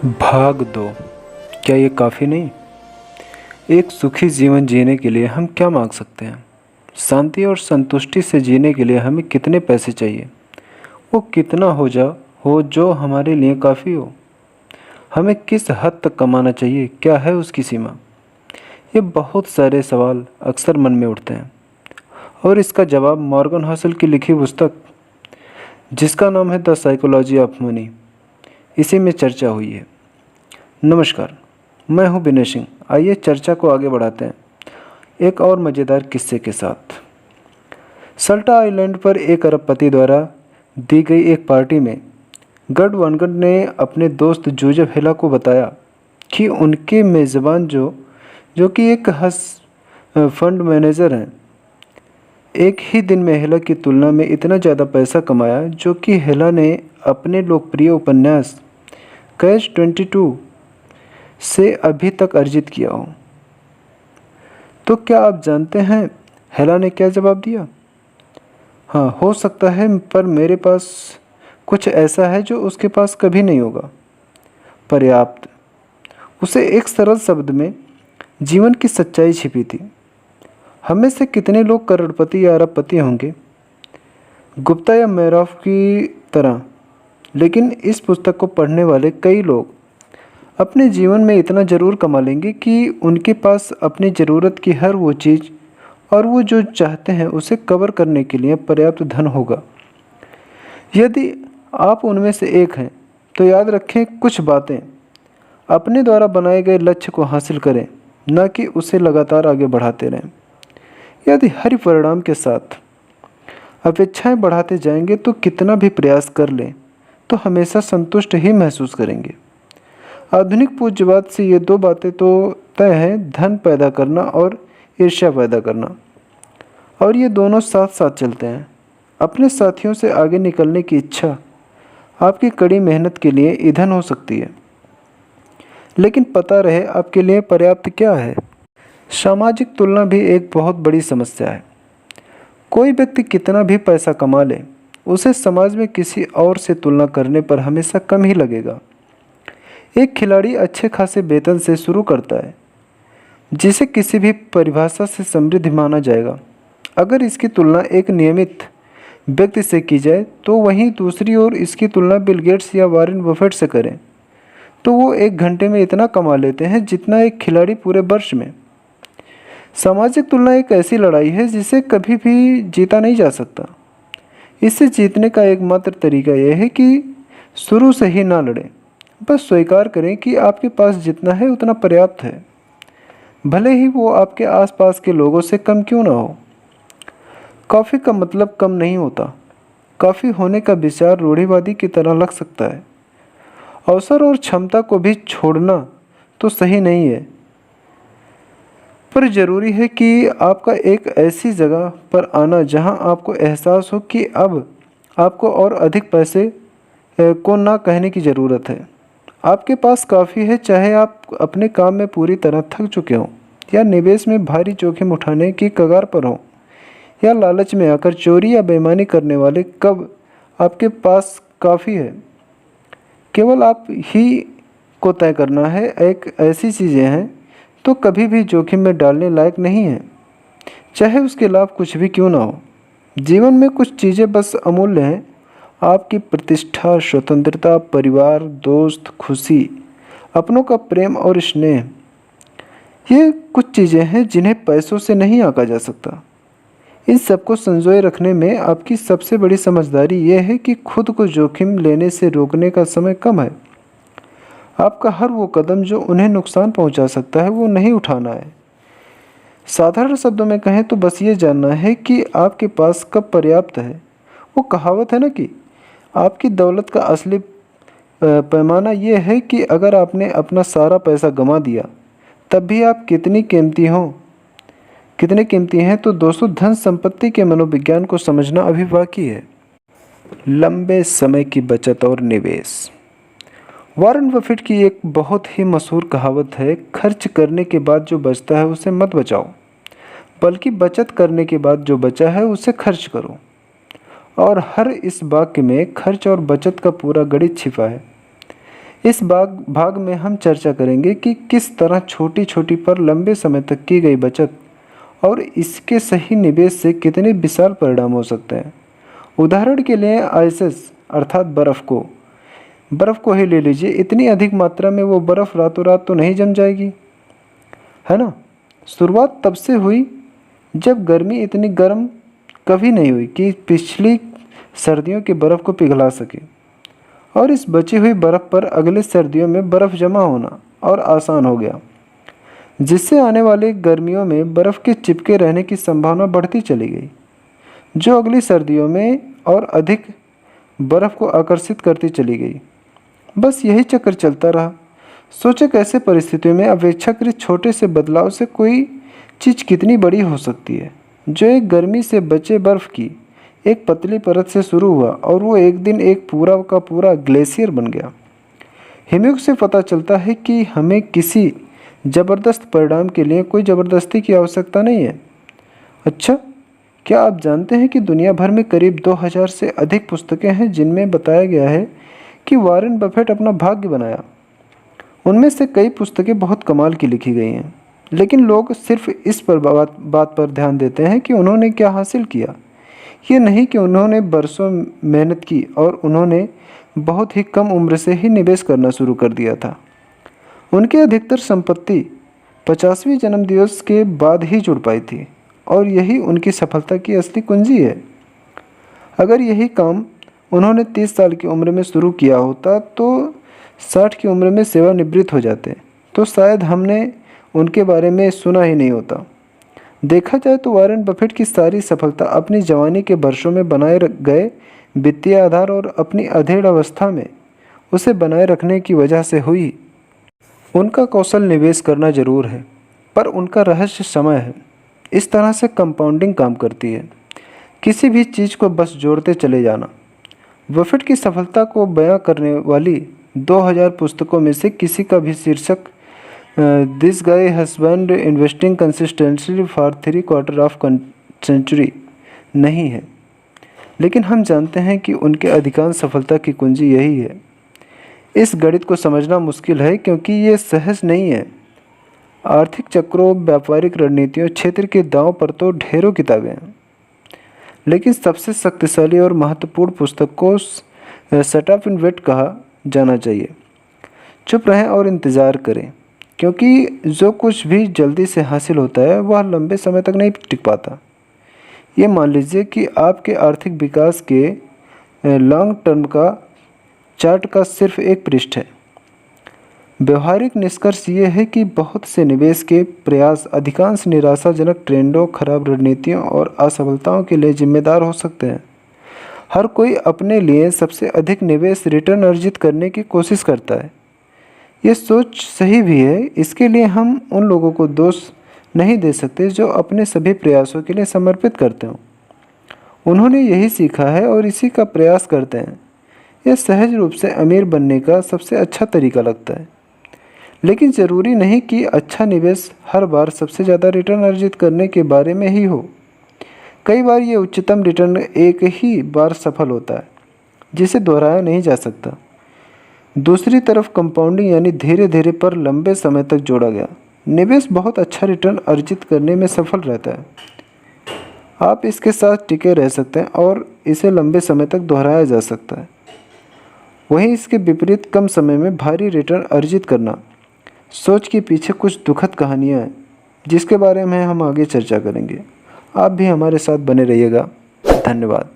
भाग दो, क्या ये काफ़ी नहीं? एक सुखी जीवन जीने के लिए हम क्या मांग सकते हैं? शांति और संतुष्टि से जीने के लिए हमें कितने पैसे चाहिए? वो कितना हो जो हमारे लिए काफ़ी हो? हमें किस हद तक कमाना चाहिए? क्या है उसकी सीमा? ये बहुत सारे सवाल अक्सर मन में उठते हैं और इसका जवाब मॉर्गन हसल की लिखी पुस्तक जिसका नाम है द साइकोलॉजी ऑफ मनी, इसी में चर्चा हुई है। नमस्कार, मैं हूं विनय सिंह। आइए चर्चा को आगे बढ़ाते हैं एक और मज़ेदार किस्से के साथ। सल्टा आइलैंड पर एक अरबपति द्वारा दी गई एक पार्टी में गड वनगड ने अपने दोस्त जोसेफ हेला को बताया कि उनके मेज़बान जो कि एक फंड मैनेजर हैं, एक ही दिन में हेला की तुलना में इतना ज़्यादा पैसा कमाया जो कि हेला ने अपने लोकप्रिय उपन्यास कैच 22 से अभी तक अर्जित किया हो। तो क्या आप जानते हैं हेला ने क्या जवाब दिया? हाँ, हो सकता है, पर मेरे पास कुछ ऐसा है जो उसके पास कभी नहीं होगा। पर्याप्त। उसे एक सरल शब्द में जीवन की सच्चाई छिपी थी। हमें से कितने लोग करोड़पति या अरबपति होंगे, गुप्ता या मैरॉफ की तरह, लेकिन इस पुस्तक को पढ़ने वाले कई लोग अपने जीवन में इतना ज़रूर कमा लेंगे कि उनके पास अपनी ज़रूरत की हर वो चीज़ और वो जो चाहते हैं उसे कवर करने के लिए पर्याप्त धन होगा। यदि आप उनमें से एक हैं तो याद रखें, कुछ बातें अपने द्वारा बनाए गए लक्ष्य को हासिल करें, न कि उसे लगातार आगे बढ़ाते रहें। यदि हर परिणाम के साथ अपेक्षाएं बढ़ाते जाएंगे तो कितना भी प्रयास कर लें तो हमेशा संतुष्ट ही महसूस करेंगे। आधुनिक पूज्यवाद से ये दो बातें तो तय हैं, धन पैदा करना और ईर्ष्या पैदा करना, और ये दोनों साथ साथ चलते हैं। अपने साथियों से आगे निकलने की इच्छा आपकी कड़ी मेहनत के लिए ईंधन हो सकती है, लेकिन पता रहे आपके लिए पर्याप्त क्या है। सामाजिक तुलना भी एक बहुत बड़ी समस्या है। कोई व्यक्ति कितना भी पैसा कमा ले, उसे समाज में किसी और से तुलना करने पर हमेशा कम ही लगेगा। एक खिलाड़ी अच्छे खासे वेतन से शुरू करता है, जिसे किसी भी परिभाषा से समृद्ध माना जाएगा। अगर इसकी तुलना एक नियमित व्यक्ति से की जाए तो वहीं दूसरी ओर इसकी तुलना बिल गेट्स या वॉरेन बफेट से करें तो वो एक घंटे में इतना कमा लेते हैं जितना एक खिलाड़ी पूरे वर्ष में। सामाजिक तुलना एक ऐसी लड़ाई है जिसे कभी भी जीता नहीं जा सकता। इससे जीतने का एकमात्र तरीका यह है कि शुरू से ही ना लड़ें, बस स्वीकार करें कि आपके पास जितना है उतना पर्याप्त है, भले ही वो आपके आसपास के लोगों से कम क्यों ना हो। काफ़ी का मतलब कम नहीं होता। काफ़ी होने का विचार रूढ़िवादी की तरह लग सकता है। अवसर और क्षमता को भी छोड़ना तो सही नहीं है, पर ज़रूरी है कि आपका एक ऐसी जगह पर आना जहां आपको एहसास हो कि अब आपको और अधिक पैसे को ना कहने की ज़रूरत है। आपके पास काफ़ी है, चाहे आप अपने काम में पूरी तरह थक चुके हों, या निवेश में भारी जोखिम उठाने की कगार पर हों, या लालच में आकर चोरी या बेईमानी करने वाले। कब आपके पास काफ़ी है, केवल आप ही को तय करना है। एक ऐसी चीज़ें हैं तो कभी भी जोखिम में डालने लायक नहीं है, चाहे उसके लाभ कुछ भी क्यों ना हो। जीवन में कुछ चीज़ें बस अमूल्य हैं, आपकी प्रतिष्ठा, स्वतंत्रता, परिवार, दोस्त, खुशी, अपनों का प्रेम और स्नेह। ये कुछ चीज़ें हैं जिन्हें पैसों से नहीं आंका जा सकता। इन सबको संजोए रखने में आपकी सबसे बड़ी समझदारी ये है कि खुद को जोखिम लेने से रोकने का समय कम है। आपका हर वो कदम जो उन्हें नुकसान पहुंचा सकता है वो नहीं उठाना है। साधारण शब्दों में कहें तो बस ये जानना है कि आपके पास कब पर्याप्त है। वो कहावत है ना कि आपकी दौलत का असली पैमाना ये है कि अगर आपने अपना सारा पैसा गंवा दिया तब भी आप कितनी कीमती हैं। तो दोस्तों, धन संपत्ति के मनोविज्ञान को समझना अभी बाकी है। लंबे समय की बचत और निवेश। वॉरेन बफेट की एक बहुत ही मशहूर कहावत है, खर्च करने के बाद जो बचता है उसे मत बचाओ, बल्कि बचत करने के बाद जो बचा है उसे खर्च करो। और हर इस वाक्य में खर्च और बचत का पूरा गणित छिपा है। इस भाग में हम चर्चा करेंगे कि किस तरह छोटी छोटी पर लंबे समय तक की गई बचत और इसके सही निवेश से कितने विशाल परिणाम हो सकते हैं। उदाहरण के लिए आइसेस अर्थात बर्फ़ को ही ले लीजिए। इतनी अधिक मात्रा में वो बर्फ़ रातों रात तो नहीं जम जाएगी, है ना। शुरुआत तब से हुई जब गर्मी इतनी गर्म कभी नहीं हुई कि पिछली सर्दियों की बर्फ़ को पिघला सके, और इस बची हुई बर्फ़ पर अगले सर्दियों में बर्फ़ जमा होना और आसान हो गया, जिससे आने वाली गर्मियों में बर्फ़ के चिपके रहने की संभावना बढ़ती चली गई, जो अगली सर्दियों में और अधिक बर्फ़ को आकर्षित करती चली गई। बस यही चक्र चलता रहा। सोचे कैसे परिस्थितियों में अपेक्षाकृत छोटे से बदलाव से कोई चीज़ कितनी बड़ी हो सकती है। जो एक गर्मी से बचे बर्फ़ की एक पतली परत से शुरू हुआ और वो एक दिन एक पूरा का पूरा ग्लेशियर बन गया। हिमयुग से पता चलता है कि हमें किसी ज़बरदस्त परिणाम के लिए कोई ज़बरदस्ती की आवश्यकता नहीं है। अच्छा, क्या आप जानते हैं कि दुनिया भर में करीब 2000 से अधिक पुस्तकें हैं जिनमें बताया गया है कि वॉरेन बफेट अपना भाग्य बनाया। उनमें से कई पुस्तकें बहुत कमाल की लिखी गई हैं, लेकिन लोग सिर्फ इस पर बात पर ध्यान देते हैं कि उन्होंने क्या हासिल किया, ये नहीं कि उन्होंने बरसों मेहनत की और उन्होंने बहुत ही कम उम्र से ही निवेश करना शुरू कर दिया था। उनकी अधिकतर संपत्ति 50वें जन्मदिवस के बाद ही जुड़ पाई थी, और यही उनकी सफलता की असली कुंजी है। अगर यही काम उन्होंने 30 साल की उम्र में शुरू किया होता तो 60 की उम्र में सेवानिवृत्त हो जाते, तो शायद हमने उनके बारे में सुना ही नहीं होता। देखा जाए तो वॉरेन बफेट की सारी सफलता अपनी जवानी के वर्षों में बनाए गए वित्तीय आधार और अपनी अधेड़ अवस्था में उसे बनाए रखने की वजह से हुई। उनका कौशल निवेश करना जरूर है, पर उनका रहस्य समय है। इस तरह से कंपाउंडिंग काम करती है, किसी भी चीज़ को बस जोड़ते चले जाना। बफेट की सफलता को बयां करने वाली 2000 पुस्तकों में से किसी का भी शीर्षक this guy has been investing consistently for 3/4 of century नहीं है, लेकिन हम जानते हैं कि उनके अधिकांश सफलता की कुंजी यही है। इस गणित को समझना मुश्किल है क्योंकि ये सहज नहीं है। आर्थिक चक्रों, व्यापारिक रणनीतियों, क्षेत्र के दांव पर तो ढेरों किताबें हैं, लेकिन सबसे शक्तिशाली और महत्वपूर्ण पुस्तक को शट अप एंड वेट कहा जाना चाहिए। चुप रहें और इंतज़ार करें, क्योंकि जो कुछ भी जल्दी से हासिल होता है वह लंबे समय तक नहीं टिक पाता। ये मान लीजिए कि आपके आर्थिक विकास के लॉन्ग टर्म का चार्ट का सिर्फ एक पृष्ठ है। व्यवहारिक निष्कर्ष ये है कि बहुत से निवेश के प्रयास अधिकांश निराशाजनक ट्रेंडों, खराब रणनीतियों और असफलताओं के लिए जिम्मेदार हो सकते हैं। हर कोई अपने लिए सबसे अधिक निवेश रिटर्न अर्जित करने की कोशिश करता है। ये सोच सही भी है। इसके लिए हम उन लोगों को दोष नहीं दे सकते जो अपने सभी प्रयासों के लिए समर्पित करते हों। उन्होंने यही सीखा है और इसी का प्रयास करते हैं। यह सहज रूप से अमीर बनने का सबसे अच्छा तरीका लगता है, लेकिन ज़रूरी नहीं कि अच्छा निवेश हर बार सबसे ज़्यादा रिटर्न अर्जित करने के बारे में ही हो। कई बार ये उच्चतम रिटर्न एक ही बार सफल होता है, जिसे दोहराया नहीं जा सकता। दूसरी तरफ कंपाउंडिंग यानी धीरे धीरे पर लंबे समय तक जोड़ा गया निवेश बहुत अच्छा रिटर्न अर्जित करने में सफल रहता है। आप इसके साथ टिके रह सकते हैं और इसे लंबे समय तक दोहराया जा सकता है। वहीं इसके विपरीत कम समय में भारी रिटर्न अर्जित करना सोच के पीछे कुछ दुखद कहानियाँ हैं, जिसके बारे में हम आगे चर्चा करेंगे। आप भी हमारे साथ बने रहिएगा। धन्यवाद।